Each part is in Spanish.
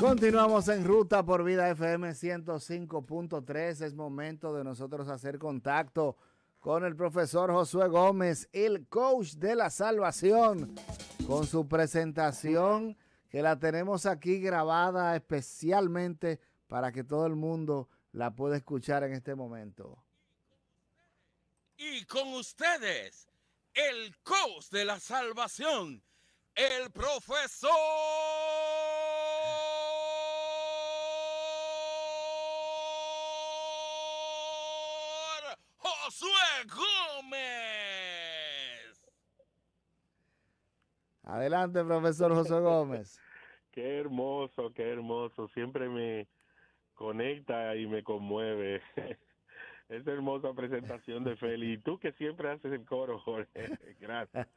Continuamos en ruta por Vida FM 105.3. Es momento de nosotros hacer contacto con el profesor Josué Gómez, el coach de la salvación, con su presentación que la tenemos aquí grabada especialmente para que todo el mundo la pueda escuchar en este momento. Y con ustedes, el coach de la salvación, el profesor Josué Gómez. Adelante, profesor Josué Gómez. Qué hermoso, qué hermoso. Siempre me conecta y me conmueve. Esa hermosa presentación de Feli. Y tú que siempre haces el coro, Jorge. Gracias.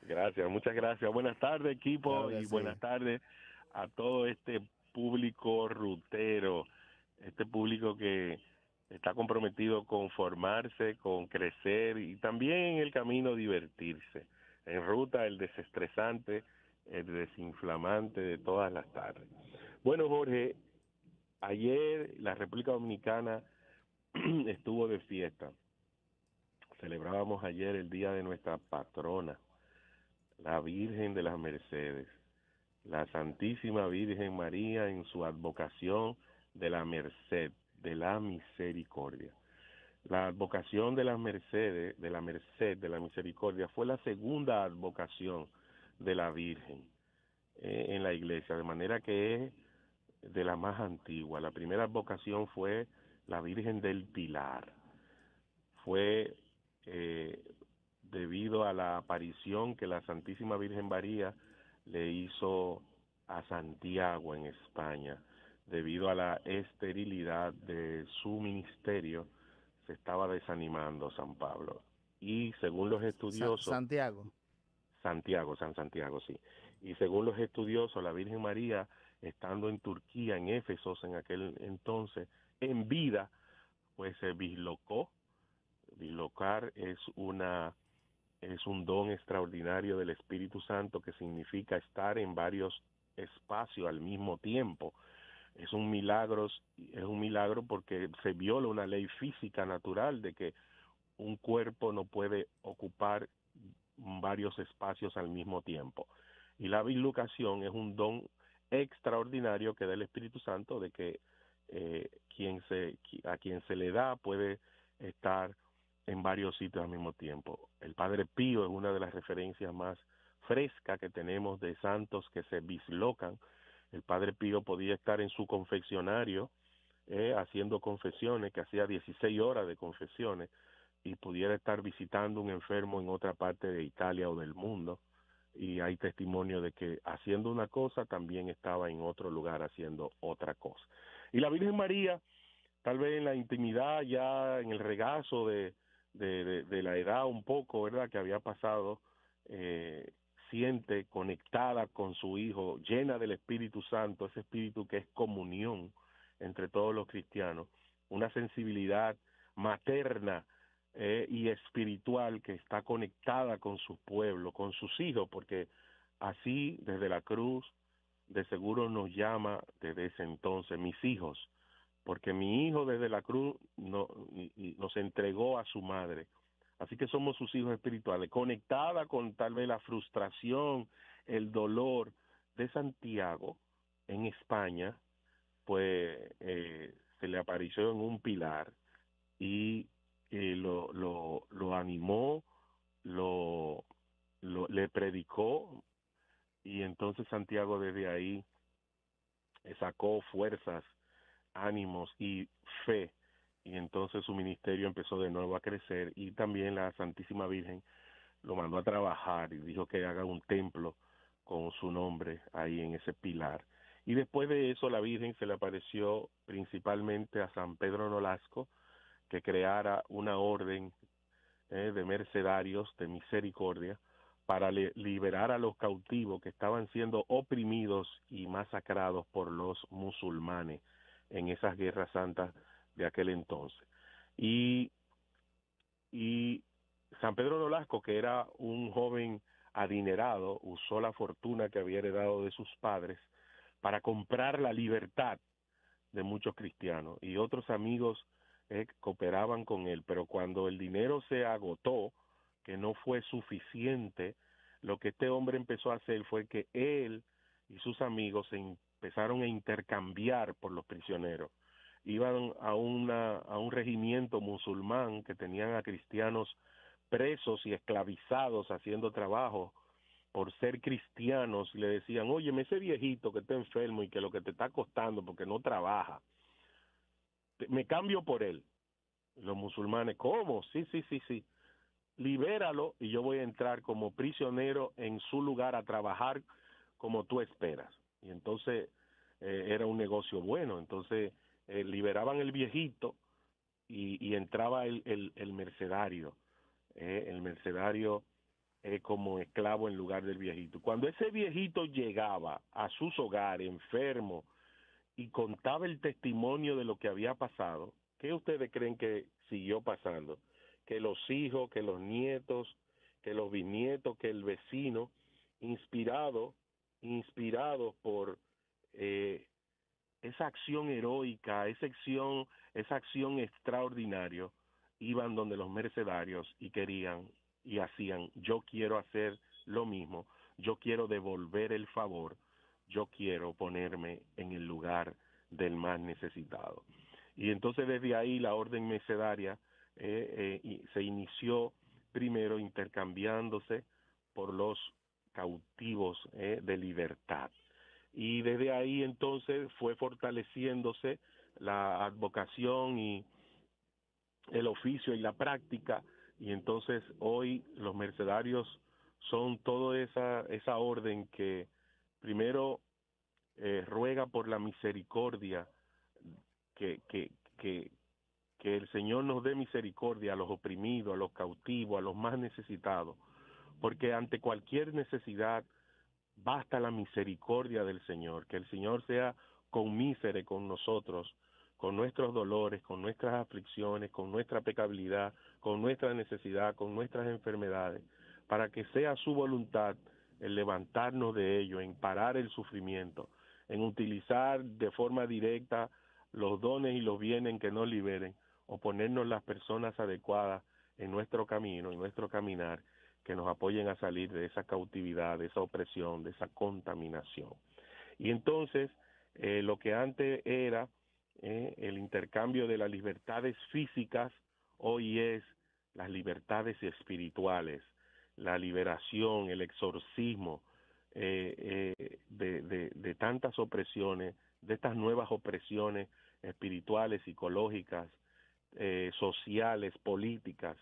Gracias, muchas gracias. Buenas tardes, equipo, Claro que y sí. buenas tardes a todo este público rutero, este público que está comprometido con formarse, con crecer y también en el camino divertirse. En ruta, el desestresante, el desinflamante de todas las tardes. Bueno, Jorge, ayer la República Dominicana estuvo de fiesta. Celebrábamos ayer el día de nuestra patrona, la Virgen de las Mercedes, la Santísima Virgen María en su advocación de la merced, de la misericordia. La advocación de las Mercedes, de la merced, de la misericordia, fue la segunda advocación de la Virgen en la iglesia, de manera que es de la más antigua. La primera advocación fue la Virgen del Pilar. Fue debido a la aparición que la Santísima Virgen María le hizo a Santiago en España, debido a la esterilidad de su ministerio, se estaba desanimando San Pablo. Y según los estudiosos, Santiago. San Santiago, sí. Y según los estudiosos, la Virgen María, estando en Turquía, en Éfesos, en aquel entonces, en vida, pues se bislocó. Bislocar es un don extraordinario del Espíritu Santo que significa estar en varios espacios al mismo tiempo. Es un milagro porque se viola una ley física natural de que un cuerpo no puede ocupar varios espacios al mismo tiempo. Y la bislocación es un don extraordinario que da el Espíritu Santo de que a quien se le da puede estar en varios sitios al mismo tiempo. El Padre Pío es una de las referencias más frescas que tenemos de santos que se bislocan. El Padre Pío podía estar en su confesionario haciendo confesiones, que hacía 16 horas de confesiones, y pudiera estar visitando un enfermo en otra parte de Italia o del mundo, y hay testimonio de que haciendo una cosa también estaba en otro lugar haciendo otra cosa. Y la Virgen María, tal vez en la intimidad, ya en el regazo de la edad un poco, ¿verdad?, que había pasado, siente conectada con su Hijo, llena del Espíritu Santo, ese Espíritu que es comunión entre todos los cristianos, una sensibilidad materna y espiritual que está conectada con su pueblo, con sus hijos, porque así desde la cruz de seguro nos llama desde ese entonces, mis hijos, porque mi hijo desde la cruz nos entregó a su madre. Así que somos sus hijos espirituales, conectada con tal vez la frustración, el dolor de Santiago en España, pues se le apareció en un pilar y lo animó, le predicó, y entonces Santiago desde ahí sacó fuerzas, ánimos y fe, y entonces su ministerio empezó de nuevo a crecer, y también la Santísima Virgen lo mandó a trabajar y dijo que haga un templo con su nombre ahí en ese pilar. Y después de eso la Virgen se le apareció principalmente a San Pedro Nolasco, que creara una orden de mercedarios de misericordia para liberar a los cautivos que estaban siendo oprimidos y masacrados por los musulmanes en esas guerras santas de aquel entonces. Y San Pedro Nolasco, que era un joven adinerado, usó la fortuna que había heredado de sus padres para comprar la libertad de muchos cristianos, y otros amigos cooperaban con él, pero cuando el dinero se agotó, que no fue suficiente, lo que este hombre empezó a hacer fue que él y sus amigos se empezaron a intercambiar por los prisioneros. Iban a un regimiento musulmán que tenían a cristianos presos y esclavizados haciendo trabajo por ser cristianos, y le decían, oye, ese viejito que está enfermo y que lo que te está costando porque no trabaja, me cambio por él. Los musulmanes, ¿cómo? Sí, sí, sí, sí. Libéralo y yo voy a entrar como prisionero en su lugar a trabajar como tú esperas. Y entonces era un negocio bueno. Entonces liberaban el viejito y entraba el mercenario. El mercenario como esclavo en lugar del viejito. Cuando ese viejito llegaba a sus hogares enfermo y contaba el testimonio de lo que había pasado, ¿qué ustedes creen que siguió pasando? Que los hijos, que los nietos, que los bisnietos, que el vecino, inspirado por esa acción heroica, esa acción extraordinaria, iban donde los mercenarios y querían y hacían, yo quiero hacer lo mismo, yo quiero devolver el favor, yo quiero ponerme en el lugar del más necesitado. Y entonces desde ahí la orden mercedaria se inició primero intercambiándose por los cautivos de libertad. Y desde ahí entonces fue fortaleciéndose la advocación y el oficio y la práctica, y entonces hoy los mercedarios son toda esa orden que primero ruega por la misericordia, que, que, que, que el Señor nos dé misericordia a los oprimidos, a los cautivos, a los más necesitados, porque ante cualquier necesidad basta la misericordia del Señor, que el Señor sea conmísere con nosotros, con nuestros dolores, con nuestras aflicciones, con nuestra pecabilidad, con nuestra necesidad, con nuestras enfermedades, para que sea su voluntad el levantarnos de ello, en parar el sufrimiento, en utilizar de forma directa los dones y los bienes que nos liberen, o ponernos las personas adecuadas en nuestro camino, en nuestro caminar, que nos apoyen a salir de esa cautividad, de esa opresión, de esa contaminación. Y entonces, lo que antes era el intercambio de las libertades físicas, hoy es las libertades espirituales, la liberación, el exorcismo de tantas opresiones, de estas nuevas opresiones espirituales, psicológicas, sociales, políticas,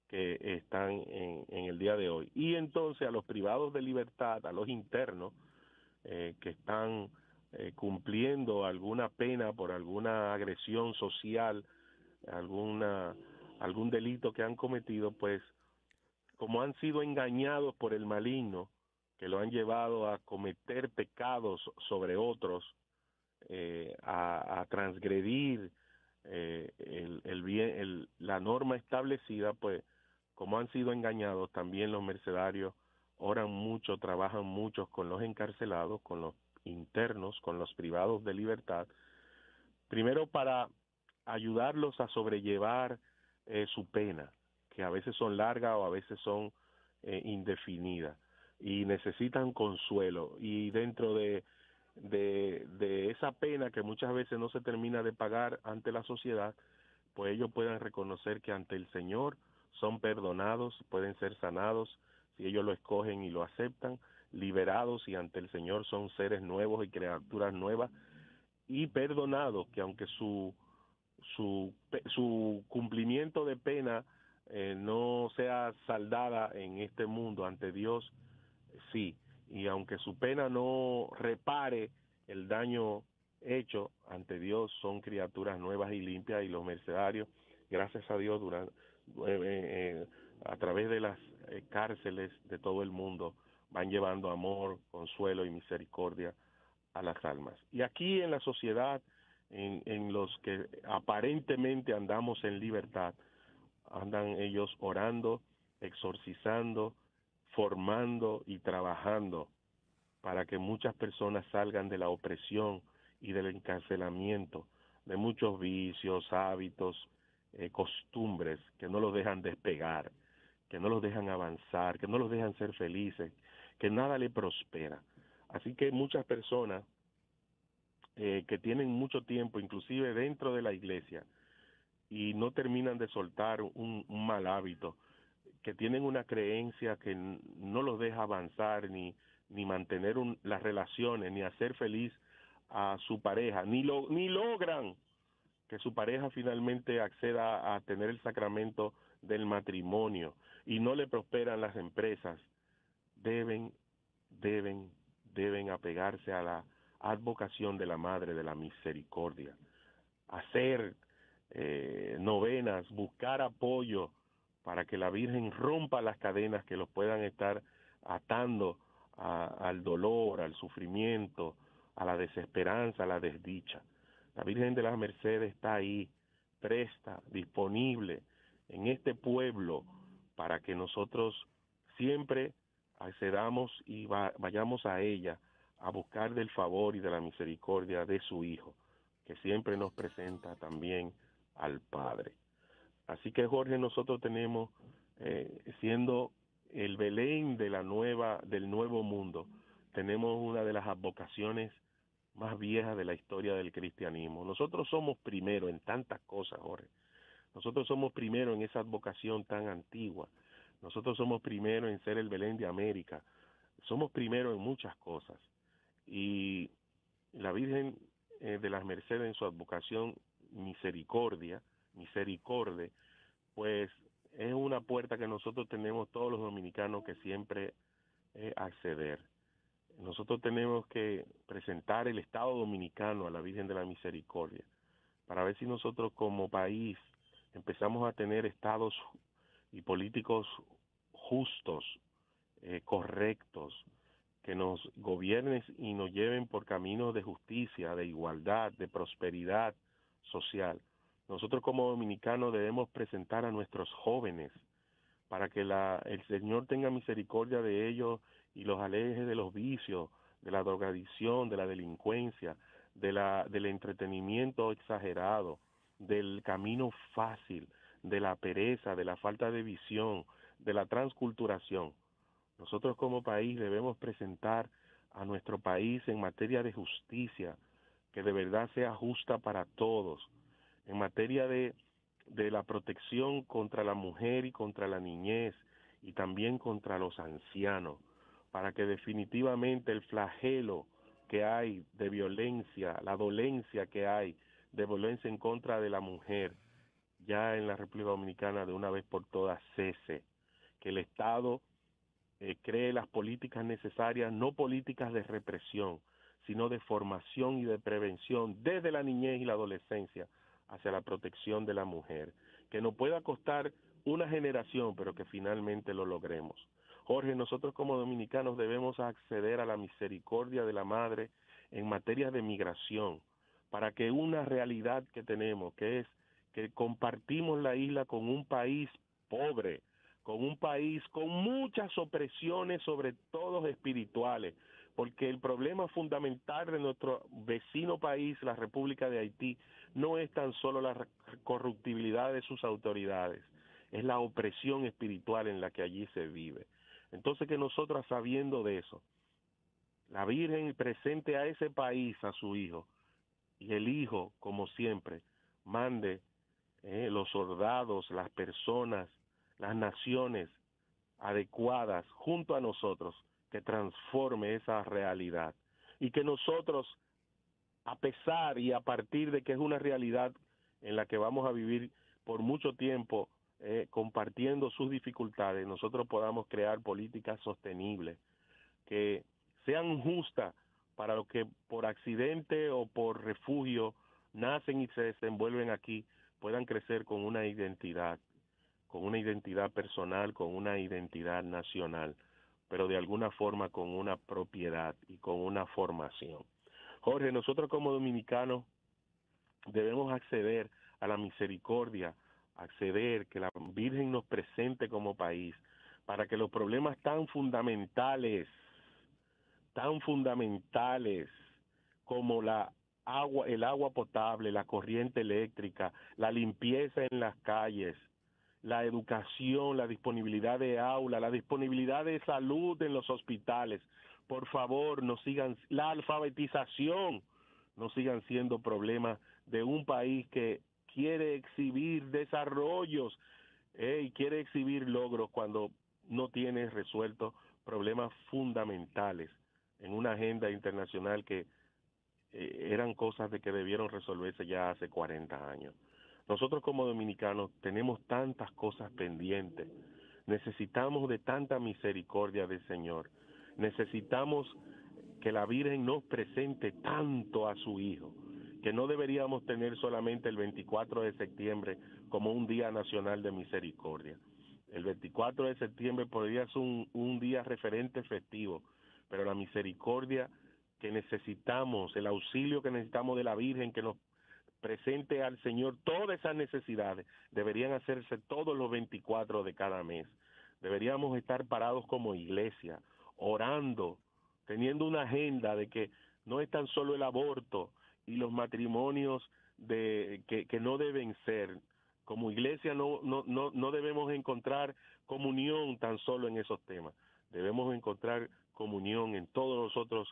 que están en el día de hoy. Y entonces a los privados de libertad, a los internos que están cumpliendo alguna pena por alguna agresión social, algún delito que han cometido, pues como han sido engañados por el maligno, que lo han llevado a cometer pecados sobre otros, a transgredir la norma establecida, pues como han sido engañados, también los mercenarios oran mucho, trabajan mucho con los encarcelados, con los internos, con los privados de libertad, primero para ayudarlos a sobrellevar su pena, que a veces son largas o a veces son indefinidas, y necesitan consuelo, y dentro de esa pena que muchas veces no se termina de pagar ante la sociedad, pues ellos puedan reconocer que ante el Señor son perdonados, pueden ser sanados si ellos lo escogen y lo aceptan, liberados, y ante el Señor son seres nuevos y criaturas nuevas, y perdonados, que aunque su cumplimiento de pena no sea saldada en este mundo ante Dios, sí, y aunque su pena no repare el daño hecho ante Dios, son criaturas nuevas y limpias, y los mercenarios, gracias a Dios, a través de las cárceles de todo el mundo, van llevando amor, consuelo y misericordia a las almas. Y aquí en la sociedad, en los que aparentemente andamos en libertad, andan ellos orando, exorcizando, formando y trabajando para que muchas personas salgan de la opresión y del encarcelamiento, de muchos vicios, hábitos, costumbres que no los dejan despegar, que no los dejan avanzar, que no los dejan ser felices, que nada le prospera. Así que muchas personas que tienen mucho tiempo, inclusive dentro de la iglesia, y no terminan de soltar un mal hábito, que tienen una creencia que no los deja avanzar ni mantener las relaciones, ni hacer feliz a su pareja, ni logran que su pareja finalmente acceda a tener el sacramento del matrimonio y no le prosperan las empresas, deben apegarse a la advocación de la Madre de la Misericordia, hacer novenas, buscar apoyo para que la Virgen rompa las cadenas que los puedan estar atando al dolor, al sufrimiento, a la desesperanza, a la desdicha. La Virgen de las Mercedes está ahí, presta, disponible en este pueblo para que nosotros siempre accedamos y vayamos a ella a buscar del favor y de la misericordia de su Hijo, que siempre nos presenta también al Padre. Así que, Jorge, nosotros tenemos, siendo el Belén del nuevo mundo, tenemos una de las advocaciones más viejas de la historia del cristianismo. Nosotros somos primero en tantas cosas, Jorge. Nosotros somos primero en esa advocación tan antigua. Nosotros somos primero en ser el Belén de América. Somos primero en muchas cosas. Y la Virgen de las Mercedes en su advocación misericordia, pues es una puerta que nosotros tenemos todos los dominicanos que siempre acceder. Nosotros tenemos que presentar el Estado dominicano a la Virgen de la Misericordia para ver si nosotros como país empezamos a tener estados y políticos justos, correctos, que nos gobiernen y nos lleven por caminos de justicia, de igualdad, de prosperidad social. Nosotros como dominicanos debemos presentar a nuestros jóvenes para que el Señor tenga misericordia de ellos y los aleje de los vicios, de la drogadicción, de la delincuencia, del entretenimiento exagerado, del camino fácil, de la pereza, de la falta de visión, de la transculturación. Nosotros como país debemos presentar a nuestro país en materia de justicia, que de verdad sea justa para todos, en materia de la protección contra la mujer y contra la niñez y también contra los ancianos, para que definitivamente el flagelo que hay de violencia, la dolencia que hay de violencia en contra de la mujer, ya en la República Dominicana de una vez por todas cese, que el Estado cree las políticas necesarias, no políticas de represión, sino de formación y de prevención desde la niñez y la adolescencia hacia la protección de la mujer, que nos pueda costar una generación, pero que finalmente lo logremos. Jorge, nosotros como dominicanos debemos acceder a la misericordia de la Madre en materia de migración, para que una realidad que tenemos, que es que compartimos la isla con un país pobre, con un país con muchas opresiones, sobre todo espirituales, porque el problema fundamental de nuestro vecino país, la República de Haití, no es tan solo la corruptibilidad de sus autoridades, es la opresión espiritual en la que allí se vive. Entonces, que nosotros, sabiendo de eso, la Virgen presente a ese país a su Hijo, y el Hijo, como siempre, mande los soldados, las personas, las naciones adecuadas junto a nosotros, que transforme esa realidad, y que nosotros, a pesar y a partir de que es una realidad en la que vamos a vivir por mucho tiempo, compartiendo sus dificultades, nosotros podamos crear políticas sostenibles que sean justas para los que por accidente o por refugio nacen y se desenvuelven aquí, puedan crecer con una identidad personal, con una identidad nacional, pero de alguna forma con una propiedad y con una formación. Jorge, nosotros como dominicanos debemos acceder a la misericordia, acceder que la Virgen nos presente como país, para que los problemas tan fundamentales tan fundamentales como el agua potable, la corriente eléctrica, la limpieza en las calles, la educación, la disponibilidad de aula, la disponibilidad de salud en los hospitales. Por favor, no sigan la alfabetización, no sigan siendo problemas de un país que quiere exhibir desarrollos y quiere exhibir logros cuando no tiene resueltos problemas fundamentales en una agenda internacional que eran cosas de que debieron resolverse ya hace 40 años. Nosotros como dominicanos tenemos tantas cosas pendientes, necesitamos de tanta misericordia del Señor, necesitamos que la Virgen nos presente tanto a su Hijo, que no deberíamos tener solamente el 24 de septiembre como un día nacional de misericordia. El 24 de septiembre podría ser un día referente festivo, pero la misericordia que necesitamos, el auxilio que necesitamos de la Virgen, que nos presente al Señor todas esas necesidades, deberían hacerse todos los 24 de cada mes. Deberíamos estar parados como iglesia, orando, teniendo una agenda de que no es tan solo el aborto y los matrimonios que no deben ser. Como iglesia no debemos encontrar comunión tan solo en esos temas. Debemos encontrar comunión en todos los otros,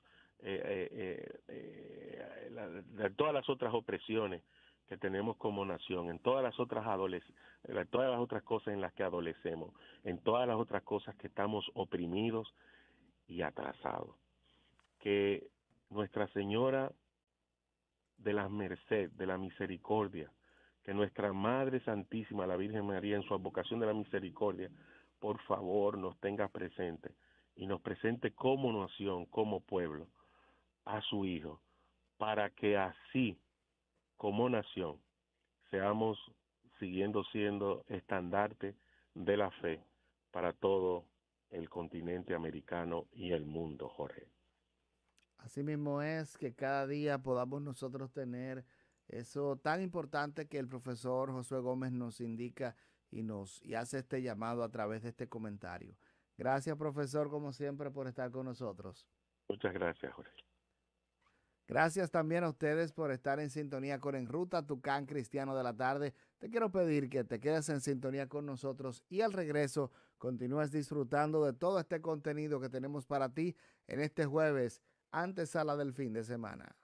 todas las otras opresiones que tenemos como nación, en todas las otras todas las otras cosas en las que adolecemos, en todas las otras cosas que estamos oprimidos y atrasados. Que Nuestra Señora de la Merced, de la Misericordia, que nuestra Madre Santísima, la Virgen María, en su advocación de la misericordia, por favor nos tenga presente y nos presente como nación, como pueblo, a su Hijo, para que así, como nación, seamos siguiendo siendo estandarte de la fe para todo el continente americano y el mundo, Jorge. Así mismo es, que cada día podamos nosotros tener eso tan importante que el profesor Josué Gómez nos indica y hace este llamado a través de este comentario. Gracias, profesor, como siempre, por estar con nosotros. Muchas gracias, Jorge. Gracias también a ustedes por estar en sintonía con En Ruta, Tucán Cristiano de la Tarde. Te quiero pedir que te quedes en sintonía con nosotros y al regreso continúes disfrutando de todo este contenido que tenemos para ti en este jueves, antesala del fin de semana.